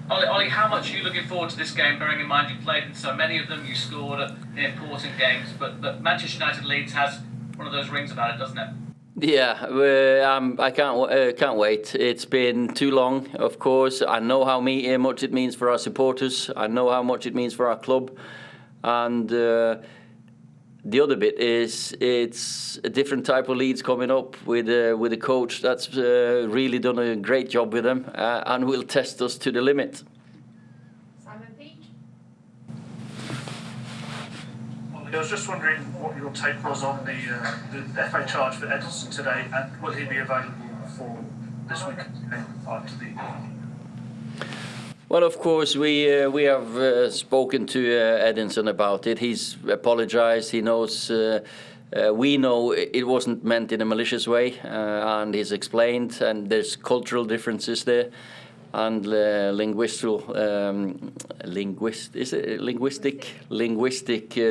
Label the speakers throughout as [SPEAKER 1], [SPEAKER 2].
[SPEAKER 1] Ollie, how much are you looking forward to this game, bearing in mind you played in so many of them, you scored at the important games, but Manchester United Leeds has one of those rings about it, doesn't it?
[SPEAKER 2] Yeah, I can't wait. It's been too long, of course. I know how much it means for our supporters. I know how much it means for our club. And the other bit is it's a different type of Leeds coming up with a coach that's really done a great job with them and will test us to the limit.
[SPEAKER 3] I was just wondering what your take was on the FA charge for Edinson today, and will he be available for this weekend's game after the...
[SPEAKER 2] Well, of course, we have spoken to Edinson about it. He's apologised. He knows. We know it wasn't meant in a malicious way, and he's explained. And there's cultural differences there, and linguistic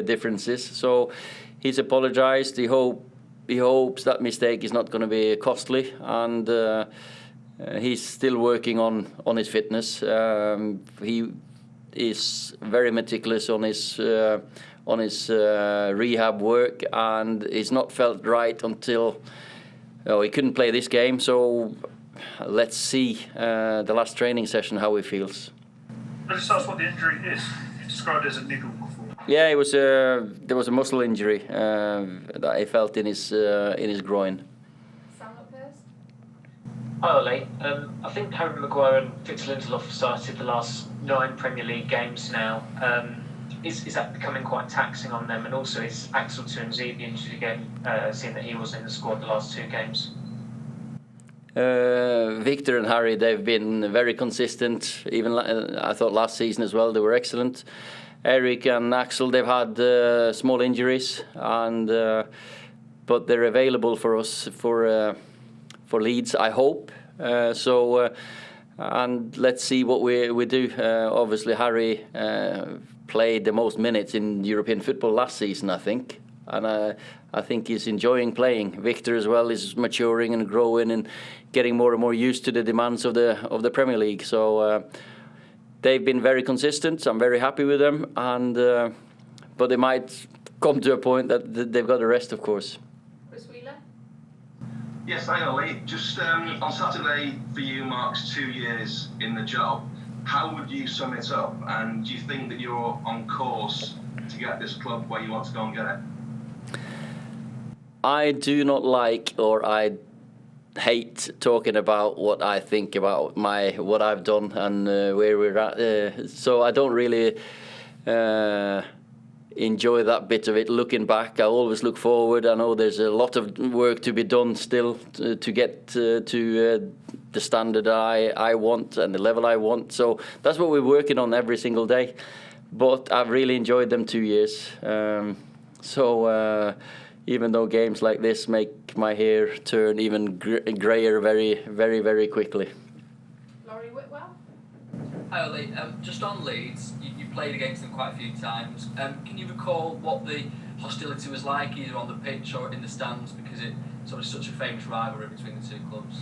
[SPEAKER 2] differences. So he's apologised. He hopes that mistake is not going to be costly, and he's still working on his fitness. He is very meticulous on his rehab work, and it's not felt right until he couldn't play this game. So let's see the last training session how he feels.
[SPEAKER 3] Can I just ask what the injury is? You described it as a niggle before.
[SPEAKER 2] Yeah, it was there was a muscle injury that he felt in his groin.
[SPEAKER 4] Hi Ollie, I think Harry Maguire and Victor Lindelof started the last 9 Premier League games now. Is that becoming quite taxing on them? And also, is Axel Tuanzebe injured again, seeing that he was in the squad the last 2 games?
[SPEAKER 2] Victor and Harry, they've been very consistent. Even I thought last season as well, they were excellent. Eric and Axel, they've had small injuries, and but they're available for us for Leeds, I hope. And let's see what we do. Obviously, Harry played the most minutes in European football last season, I think. And I think he's enjoying playing. Victor as well is maturing and growing and getting more and more used to the demands of the Premier League. So they've been very consistent. I'm very happy with them. And but they might come to a point that they've got to rest, of course.
[SPEAKER 5] Yes, hi Ollie. Just on Saturday for you marks 2 years in the job. How would you sum it up? And do you think that you're on course to get this club where you want to go and get it?
[SPEAKER 2] I do not like, or I hate talking about what I think about what I've done and where we're at. So I don't really enjoy that bit of it. Looking back, I always look forward. I know there's a lot of work to be done still to get to the standard I want and the level I want. So that's what we're working on every single day. But I've really enjoyed them 2 years. Even though games like this make my hair turn even greyer very, very, very quickly.
[SPEAKER 6] Laurie Whitwell?
[SPEAKER 1] Hi Ollie, just on Leeds, you played against them quite a few times. Can you recall what the hostility was like, either on the pitch or in the stands, because it's sort of such a famous rivalry between the 2 clubs?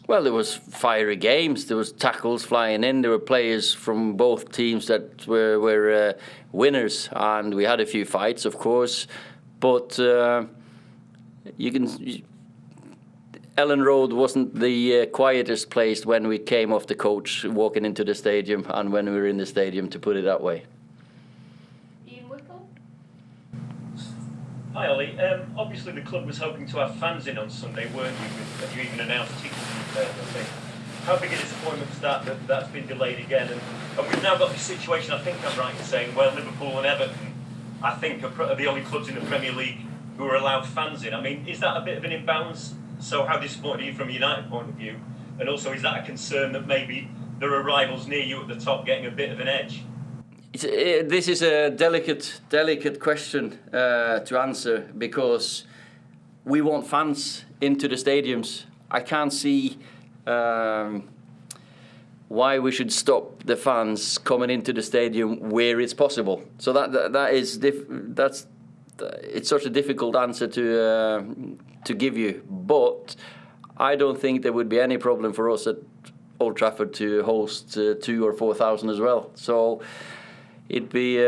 [SPEAKER 2] Well, there was fiery games. There was tackles flying in. There were players from both teams that were winners, and we had a few fights, of course. But Ellen Road wasn't the quietest place when we came off the coach walking into the stadium, and when we were in the stadium, to put it that way.
[SPEAKER 6] Ian Whittle?
[SPEAKER 7] Hi Ollie, obviously the club was hoping to have fans in on Sunday, weren't you? Have you even announced tickets, I think. How big a disappointment is that's been delayed again? And we've now got this situation, I think I'm right in saying, well, Liverpool and Everton, I think, are the only clubs in the Premier League who are allowed fans in. I mean, is that a bit of an imbalance? So how disappointed are you from a United point of view? And also, is that a concern that maybe there are rivals near you at the top getting a bit of an edge?
[SPEAKER 2] This is a delicate question to answer, because we want fans into the stadiums. I can't see why we should stop the fans coming into the stadium where it's possible. So it's such a difficult answer to give you. But I don't think there would be any problem for us Old Trafford to host 2,000 or 4,000 as well. So it'd be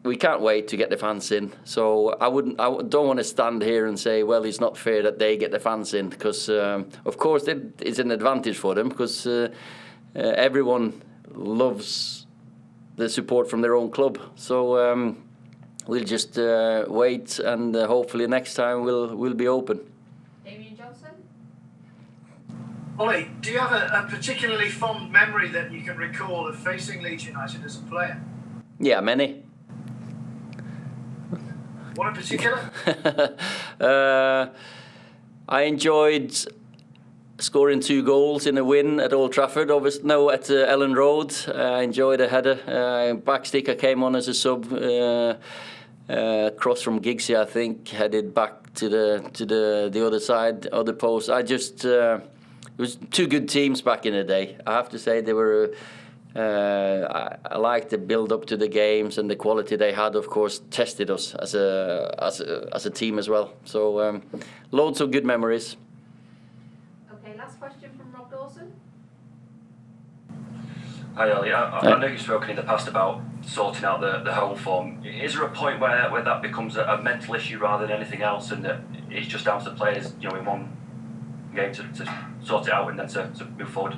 [SPEAKER 2] we can't wait to get the fans in. So I don't want to stand here and say, well, it's not fair that they get the fans in, because of course it's an advantage for them, because everyone loves the support from their own club. So we'll just wait, and hopefully next time we'll be open.
[SPEAKER 6] Damien Johnson?
[SPEAKER 3] Ollie, do you have a particularly fond memory that you can recall of facing Leeds United as a player?
[SPEAKER 2] Yeah, many.
[SPEAKER 3] One in particular?
[SPEAKER 2] I enjoyed scoring 2 goals in a win at Old Trafford. At Ellen Road. I enjoyed a header. Backstick, I came on as a sub. Cross from Giggsy, I think, headed back to the other side, other post. It was 2 good teams back in the day. I have to say they were. I liked the build up to the games, and the quality they had, of course, tested us as a team as well. So loads of good memories.
[SPEAKER 6] Okay, last question from Rob Dawson.
[SPEAKER 8] Hi Ollie, I know you've spoken in the past about sorting out the home form. Is there a point where that becomes a mental issue rather than anything else, and that it's just down to the players, in one game to sort it out and then to move forward?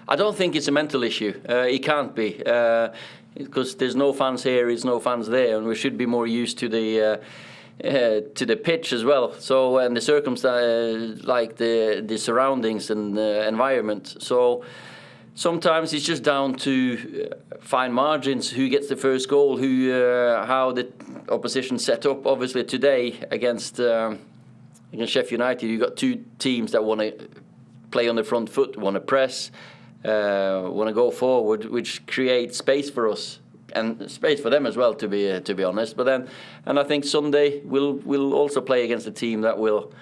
[SPEAKER 2] I don't think it's a mental issue. It can't be, because there's no fans here, there's no fans there, and we should be more used to the pitch as well. So, and the circumstances, like the surroundings and the environment. So sometimes it's just down to fine margins. Who gets the first goal? How the opposition set up. Obviously today against Sheffield United, you've got 2 teams that want to play on the front foot, want to press. Want to go forward, which creates space for us and space for them as well, to be honest. But then, and I think Sunday we'll also play against a team that will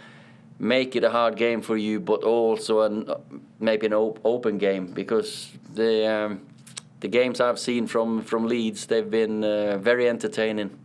[SPEAKER 2] make it a hard game for you, but also maybe an open game, because the games I've seen from Leeds, they've been very entertaining.